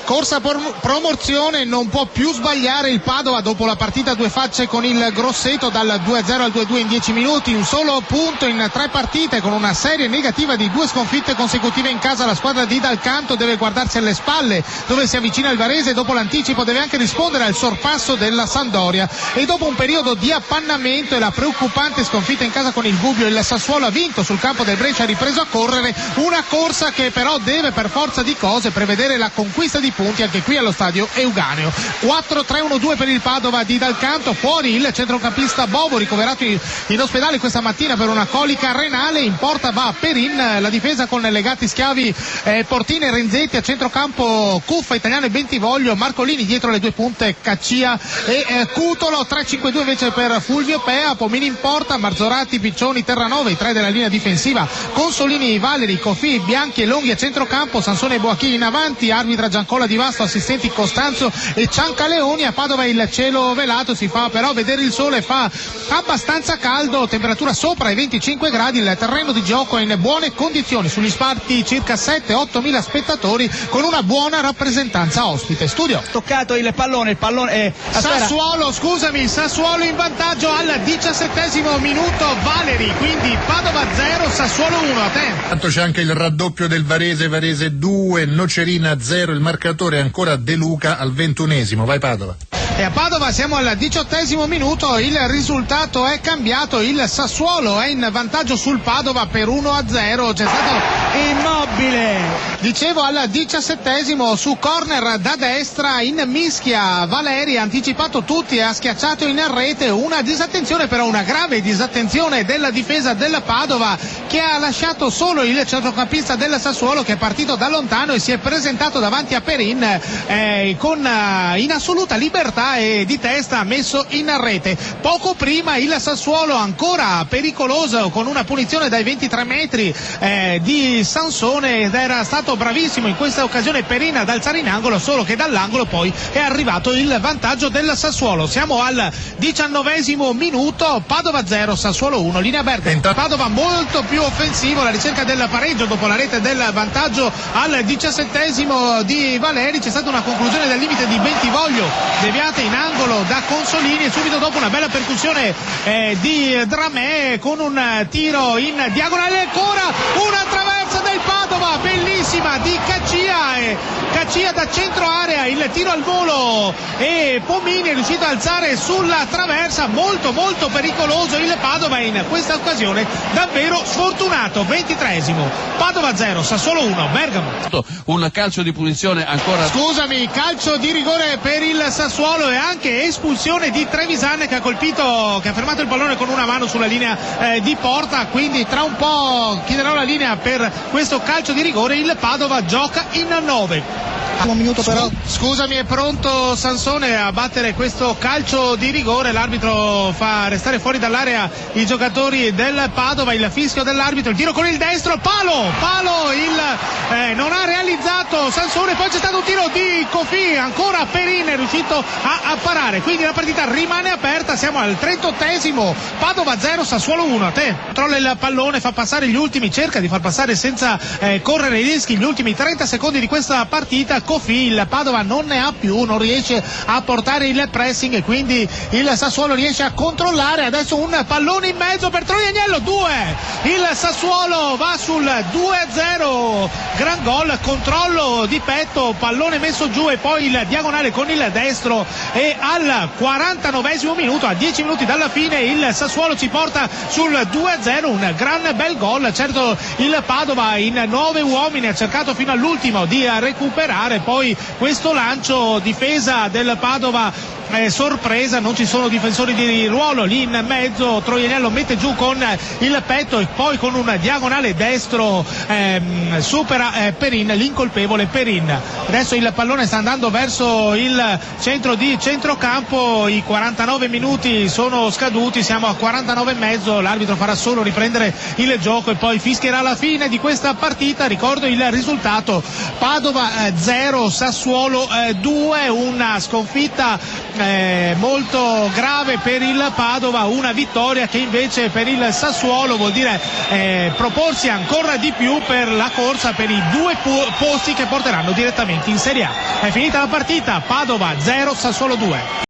Corsa promozione, non può più sbagliare il Padova dopo la partita a due facce con il Grosseto, dal 2-0 al 2-2 in 10 minuti, un solo punto in 3 partite, con una serie negativa di 2 sconfitte consecutive in casa. La squadra di Dal Canto deve guardarsi alle spalle dove si avvicina il Varese, dopo l'anticipo deve anche rispondere al sorpasso della Sampdoria, e dopo un periodo di appannamento e la preoccupante sconfitta in casa con il Gubbio, il Sassuolo ha vinto sul campo del Brescia, ha ripreso a correre, una corsa che però deve per forza di cose prevedere la conquista di punti anche qui allo stadio Euganeo. 4-3-1-2 per il Padova di Dal Canto, fuori il centrocampista Bovo, ricoverato in ospedale questa mattina per una colica renale. In porta va Perin, la difesa con legati schiavi Portini e Renzetti, a centrocampo Cuffa, Italiano e Bentivoglio, Marcolini dietro le due punte Caccia e Cutolo, 3-5-2 invece per Fulvio Pea, Pomini in porta, Marzorati, Piccioni, Terranova, i tre della linea difensiva, Consolini, Valeri, Coffi, Bianchi e Longhi a centrocampo, Sansone e Boachini in avanti, arbitra Giancola Di Vasto, assistenti Costanzo e Ciancaleoni. A Padova il cielo velato, si fa però vedere il sole, fa abbastanza caldo, temperatura sopra i 25 gradi, il terreno di gioco è in buone condizioni, sugli spalti circa 7-8 mila spettatori con una buona rappresentanza ospite. Studio. Toccato il pallone Sassuolo in vantaggio al 17° minuto, Valeri, quindi Padova 0, Sassuolo 1. A te. Tanto c'è anche il raddoppio del Varese 2, Nocerina 0, il marcatore è ancora De Luca al 21°. Vai Padova. E a Padova siamo al 18° minuto, il risultato è cambiato, il Sassuolo è in vantaggio sul Padova per 1-0, c'è stato Immobile, dicevo al 17° su corner da destra in mischia, Valeri ha anticipato tutti e ha schiacciato in rete, una disattenzione, però una grave disattenzione della difesa del Padova, che ha lasciato solo il centrocampista del Sassuolo, che è partito da lontano e si è presentato davanti a Perin in assoluta libertà e di testa ha messo in rete. Poco prima il Sassuolo ancora pericoloso con una punizione dai 23 metri di Sansone, ed era stato bravissimo in questa occasione Perin ad alzare in angolo, solo che dall'angolo poi è arrivato il vantaggio del Sassuolo. Siamo al 19° minuto, Padova 0, Sassuolo 1, linea Bergamo. Padova molto più offensivo, la ricerca del pareggio dopo la rete del vantaggio al 17° di Valeri, c'è stata una conclusione del limite di Bentivoglio deviata in angolo da Consolini, e subito dopo una bella percussione di Dramè con un tiro in diagonale, ancora una traversa del Padova bellissima di Caccia da centro area, il tiro al volo, e Pomini è riuscito a alzare sulla traversa, molto molto pericoloso il Padova in questa occasione, davvero sfortunato. 23°, Padova 0, Sassuolo 1, Bergamo. Un calcio di punizione ancora. Calcio di rigore per il Sassuolo e anche espulsione di Trevisan, che ha fermato il pallone con una mano sulla linea di porta, quindi tra un po' chiederò la linea per questo calcio di rigore. Il Padova gioca in 9. Un minuto però. Scusami, è pronto Sansone a battere questo calcio di rigore, l'arbitro fa restare fuori dall'area i giocatori del Padova, il fischio dell'arbitro, il tiro con il destro, palo non ha realizzato Sansone, poi c'è stato un tiro di Coffi, ancora Perin è riuscito a parare, quindi la partita rimane aperta. Siamo al 38°, Padova 0, Sassuolo 1. A te. Controlla il pallone, fa passare gli ultimi, cerca di far passare senza correre i rischi gli ultimi 30 secondi di questa partita. Coffi, il Padova non ne ha più, non riesce a portare il pressing e quindi il Sassuolo riesce a controllare. Adesso un pallone in mezzo per Troy Agnello, 2, il Sassuolo va sul 2-0, gran gol, controllo di petto, pallone messo giù e poi il diagonale con il destro, e al 49° minuto, a 10 minuti dalla fine, il Sassuolo ci porta sul 2-0, un gran bel gol. Certo il Padova in 9 uomini ha cercato fino all'ultimo di recuperare, poi questo lancio, difesa del Padova sorpresa, non ci sono difensori di ruolo lì in mezzo, Troianello mette giù con il petto e poi con un diagonale destro supera Perin, l'incolpevole Perin. Adesso il pallone sta andando verso il centro di centrocampo, i 49 minuti sono scaduti, siamo a 49,5, l'arbitro farà solo riprendere il gioco e poi fischierà la fine di questa partita. Ricordo il risultato: Padova 0 0, Sassuolo 2, una sconfitta molto grave per il Padova, una vittoria che invece per il Sassuolo vuol dire proporsi ancora di più per la corsa per i 2 posti che porteranno direttamente in Serie A. È finita la partita, Padova 0, Sassuolo 2.